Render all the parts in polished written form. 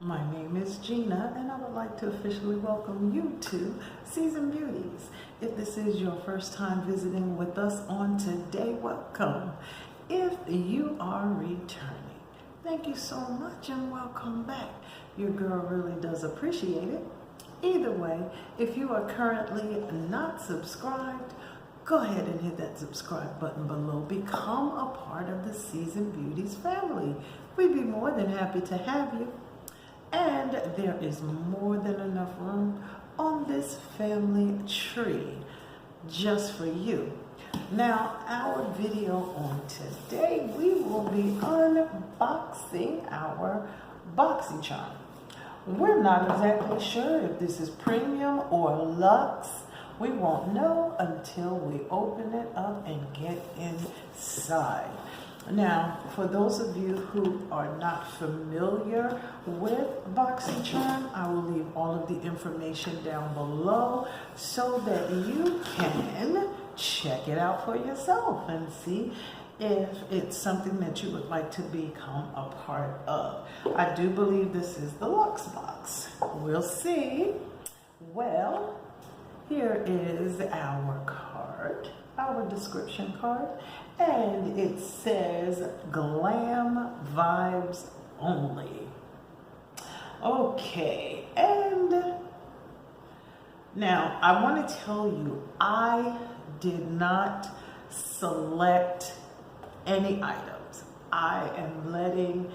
My name is Gina, and I would like to officially welcome you to Season Beauties. If this is your first time visiting with us on today, welcome. If you are returning, thank you so much and welcome back. Your girl really does appreciate it. Either way, if you are currently not subscribed, go ahead and hit that subscribe button below. Become a part of the Season Beauties family. We'd be more than happy to have you. And there is more than enough room on this family tree just for you. Now, our video on today, we will be unboxing our Boxycharm. We're not exactly sure if this is premium or luxe. We won't know until we open it up and get inside. Now, for those of you who are not familiar with Boxycharm, I will leave all of the information down below so that you can check it out for yourself and see if it's something that you would like to become a part of. I do believe this is the Luxe Box. We'll see. Well, here is our card, our description card, and it says GLAM vibes only. Okay, and now I want to tell you, I did not select any items. I am letting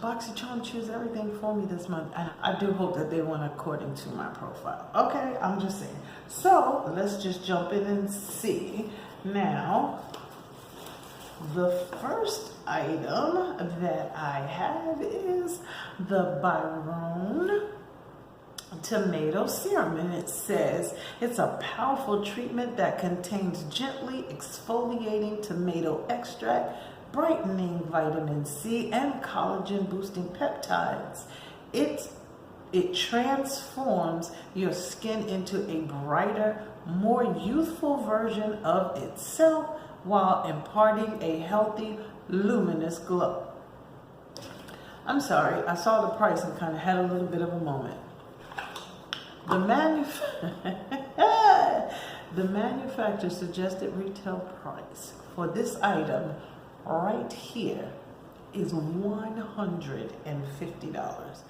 Boxycharm choose everything for me this month, and I do hope that they went according to my profile. Okay, I'm just saying. So let's just jump in and see. Now, the first item that I have is the Byron Tomato Serum, and it says it's a powerful treatment that contains gently exfoliating tomato extract, brightening vitamin C, and collagen boosting peptides. It transforms your skin into a brighter, more youthful version of itself while imparting a healthy, luminous glow. I'm sorry, I saw the price and kind of had a little bit of a moment. The manufacturer suggested retail price for this item right here is $150.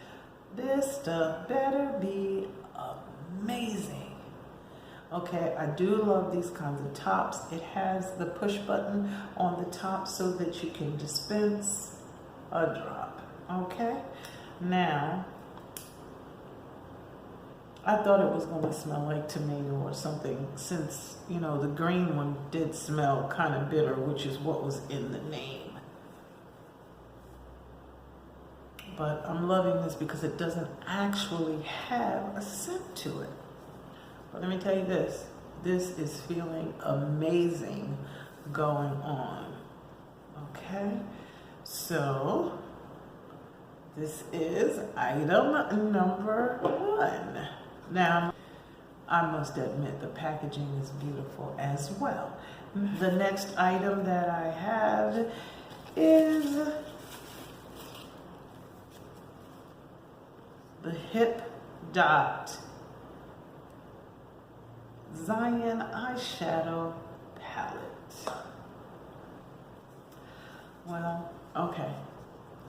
This stuff better be amazing. Okay, I do love these kinds of tops. It has the push button on the top so that you can dispense a drop. Okay, now I thought it was going to smell like tomato or something, since, you know, the green one did smell kind of bitter, which is what was in the name. But I'm loving this because it doesn't actually have a scent to it. But let me tell you this is feeling amazing going on. Okay, so this is item number 1. Now, I must admit the packaging is beautiful as well. The next item that I have is the Hip Dot Zion eyeshadow palette. Well, okay.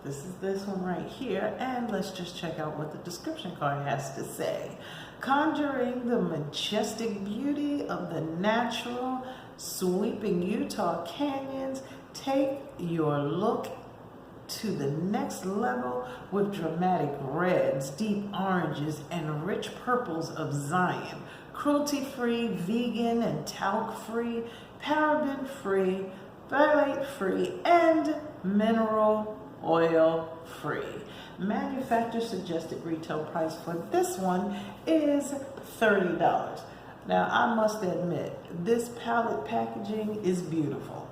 This is this one right here, and let's just check out what the description card has to say. Conjuring the majestic beauty of the natural, sweeping Utah canyons, take your look to the next level with dramatic reds, deep oranges, and rich purples of Zion. Cruelty-free, vegan and talc-free, paraben-free, phthalate-free, and mineral oil-free. Manufacturer suggested retail price for this one is $30. Now, I must admit, this palette packaging is beautiful.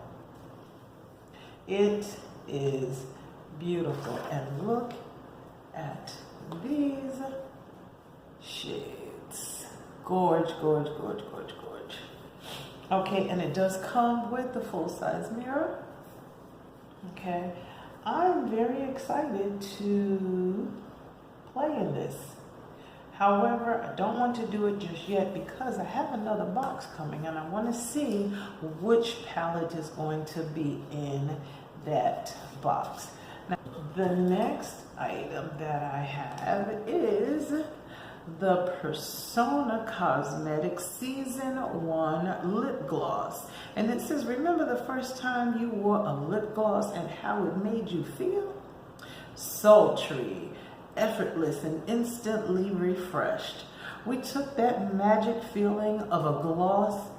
It is beautiful, and look at these shades. Gorge, gorge, gorge, gorge, gorge. Okay, and it does come with the full-size mirror. Okay, I'm very excited to play in this. However, I don't want to do it just yet because I have another box coming and I want to see which palette is going to be in that box. Now, the next item that I have is the Persona Cosmetics Season 1 Lip Gloss. And it says, remember the first time you wore a lip gloss and how it made you feel? Sultry, effortless, and instantly refreshed. We took that magic feeling of a gloss,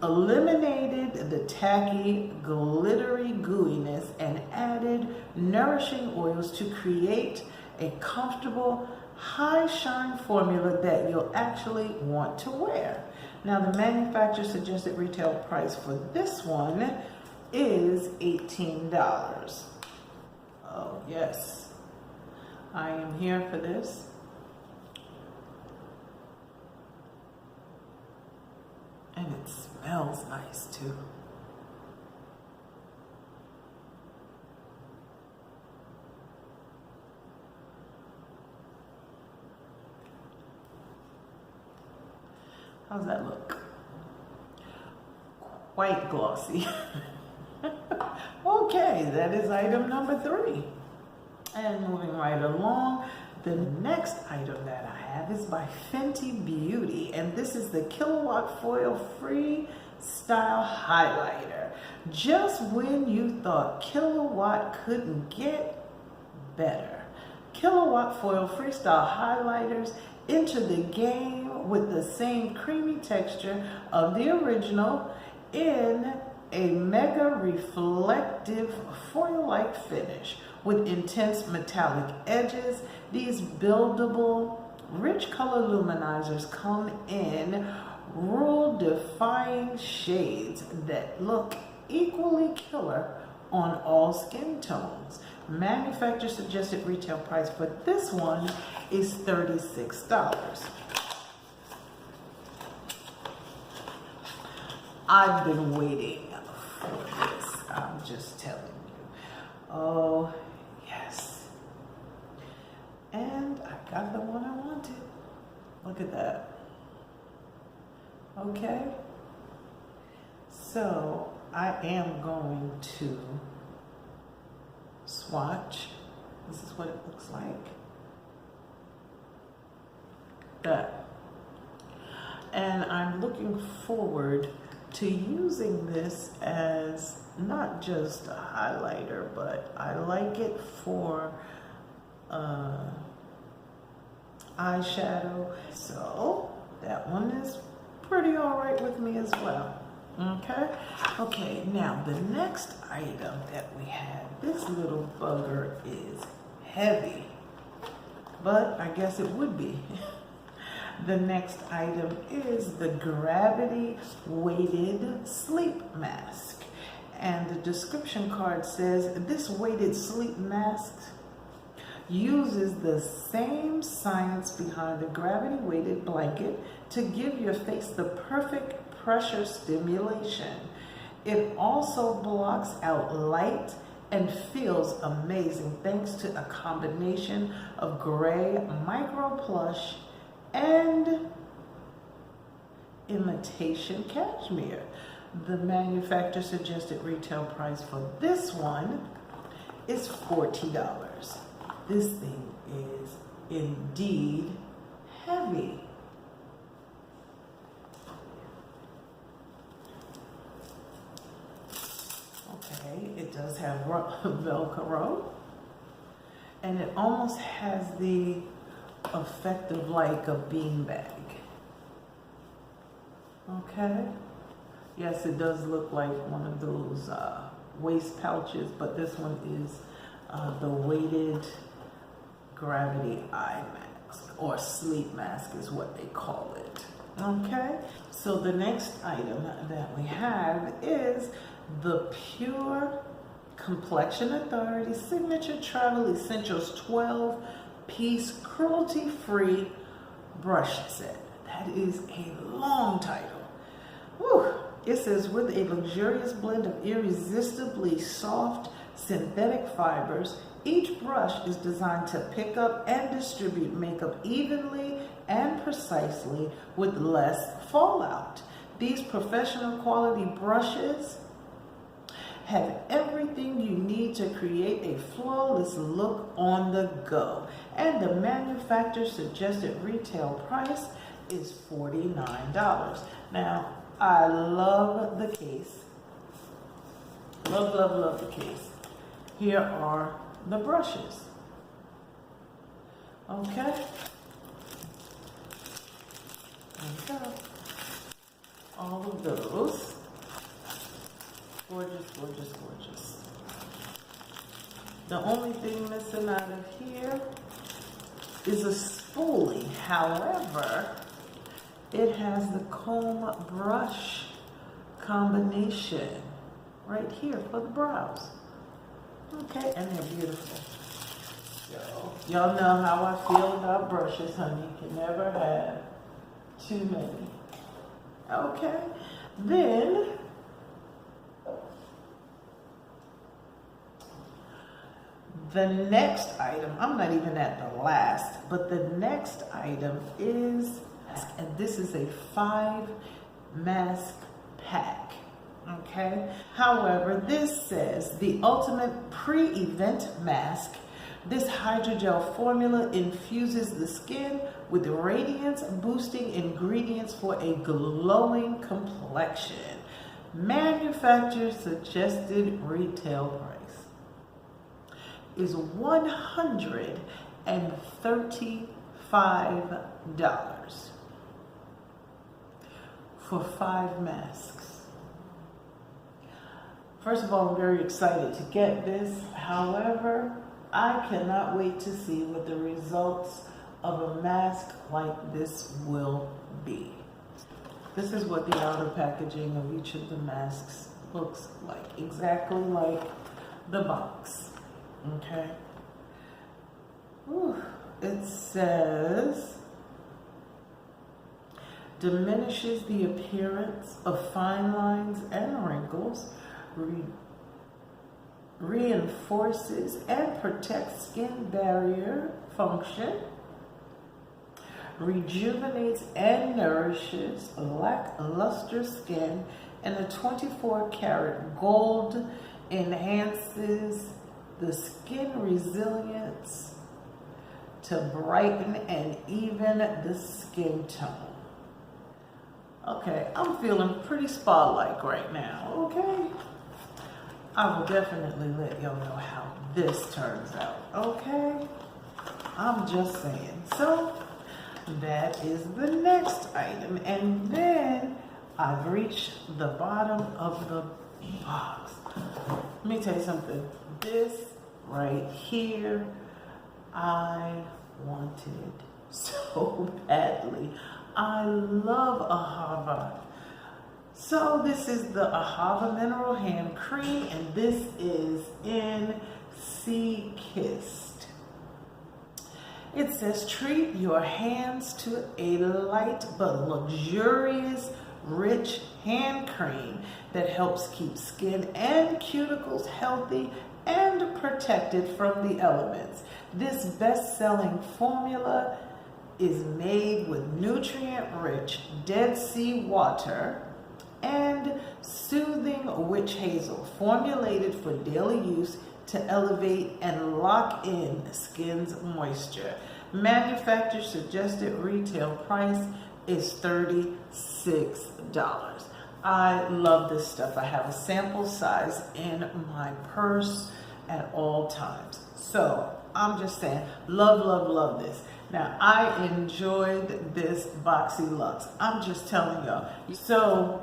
eliminated the tacky, glittery gooiness, and added nourishing oils to create a comfortable, high shine formula that you'll actually want to wear. Now, the manufacturer suggested retail price for this one is $18. Oh, yes. I am here for this. And it smells nice too. How's that look? Quite glossy. Okay, that is item number 3. And moving right along, the next item that I have is by Fenty Beauty, and this is the Kilowatt Foil Free Style Highlighter. Just when you thought Kilowatt couldn't get better, Kilowatt Foil Freestyle Highlighters enter the game with the same creamy texture of the original in a mega reflective foil-like finish with intense metallic edges. These buildable, rich color luminizers come in rule-defying shades that look equally killer on all skin tones. Manufacturer suggested retail price for this one is $36. I've been waiting for this, I'm just telling you. Oh, yes. And I got the one I wanted. Look at that. Okay. So I am going to swatch. This is what it looks like. That. And I'm looking forward to using this as not just a highlighter, but I like it for eyeshadow. So that one is pretty all right with me as well. Okay, now the next item that we have, this little bugger is heavy, but I guess it would be. The next item is the Gravity Weighted Sleep Mask. And the description card says, this weighted sleep mask uses the same science behind the gravity weighted blanket to give your face the perfect pressure stimulation. It also blocks out light and feels amazing thanks to a combination of gray micro plush and imitation cashmere. The manufacturer suggested retail price for this one is $40. This thing is indeed heavy. Okay, it does have Velcro, and it almost has the effect of like a beanbag. Okay. Yes, it does look like one of those waist pouches, but this one is the weighted gravity eye mask, or sleep mask is what they call it. Okay, so the next item that we have is the Pure Complexion Authority Signature Travel Essentials 12-piece cruelty-free brush set. That is a long title. Whew. It says, with a luxurious blend of irresistibly soft synthetic fibers Each brush is designed to pick up and distribute makeup evenly and precisely with less fallout. These professional quality brushes have everything you need to create a flawless look on the go. And the manufacturer's suggested retail price is $49. Now, I love the case. Love, love, love the case. Here are the brushes. Okay. There we go. All of those. Gorgeous, gorgeous, gorgeous. The only thing missing out of here is a spoolie. However, it has the comb brush combination right here for the brows. Okay, and they're beautiful. So, y'all know how I feel about brushes, honey. You can never have too many. Okay, then the next item, I'm not even at the last, but the next item is, and this is a 5 mask pack. Okay. However, this says the ultimate pre-event mask. This hydrogel formula infuses the skin with radiance boosting ingredients for a glowing complexion. Manufacturer's suggested retail price is $135 for 5 masks. First of all, I'm very excited to get this. However, I cannot wait to see what the results of a mask like this will be. This is what the outer packaging of each of the masks looks like. Exactly like the box. Okay. Whew. It says, diminishes the appearance of fine lines and wrinkles, reinforces and protects skin barrier function, rejuvenates and nourishes lackluster skin, and the 24-karat gold enhances the skin resilience to brighten and even the skin tone. Okay, I'm feeling pretty spa-like right now, okay? I will definitely let y'all know how this turns out, okay? I'm just saying. So, that is the next item. And then I've reached the bottom of the box. Let me tell you something. This right here, I wanted so badly. I love Ahava. So this is the Ahava Mineral Hand Cream, and this is in Sea Kissed. It says, treat your hands to a light but luxurious, rich hand cream that helps keep skin and cuticles healthy and protected from the elements. This best-selling formula is made with nutrient-rich Dead Sea water and soothing witch hazel, formulated for daily use to elevate and lock in skin's moisture. Manufacturer's suggested retail price is $36. I love this stuff. I have a sample size in my purse at all times. So I'm just saying, love, love, love this. Now, I enjoyed this BOXYLUXE. I'm just telling y'all. So,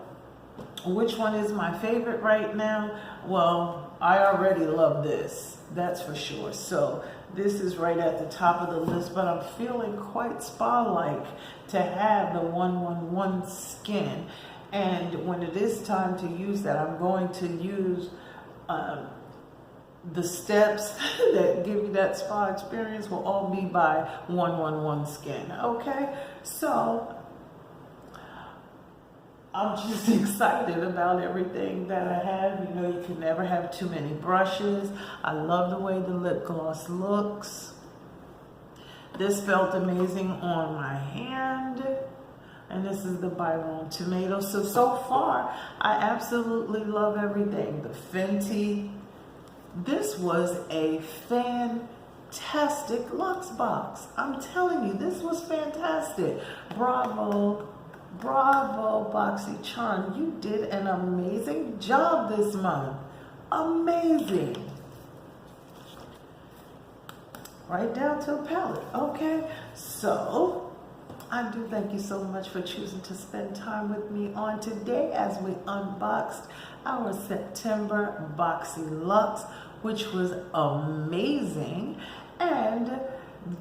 which one is my favorite right now? Well, I already love this. That's for sure. So, this is right at the top of the list, but I'm feeling quite spa-like to have the 111 skin. And when it is time to use that, I'm going to use the steps that give you that spa experience will all be by 111 skin. Okay, so I'm just excited about everything that I have. You know, you can never have too many brushes. I love the way the lip gloss looks. This felt amazing on my hand. And this is the Byron Tomato. So far, I absolutely love everything. The Fenty. This was a fantastic Luxe Box. I'm telling you, this was fantastic. Bravo. Bravo, Boxycharm. You did an amazing job this month. Amazing. Right down to a palette. Okay, so I do thank you so much for choosing to spend time with me on today as we unboxed our September BOXYLUXE, which was amazing. And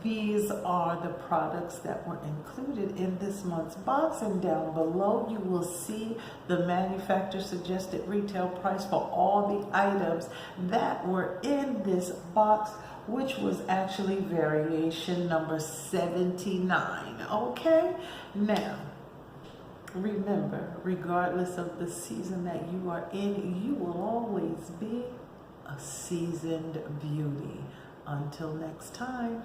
these are the products that were included in this month's box, and down below you will see the manufacturer suggested retail price for all the items that were in this box, which was actually variation number 79. Okay, now remember, regardless of the season that you are in, you will always be a seasoned beauty. Until next time.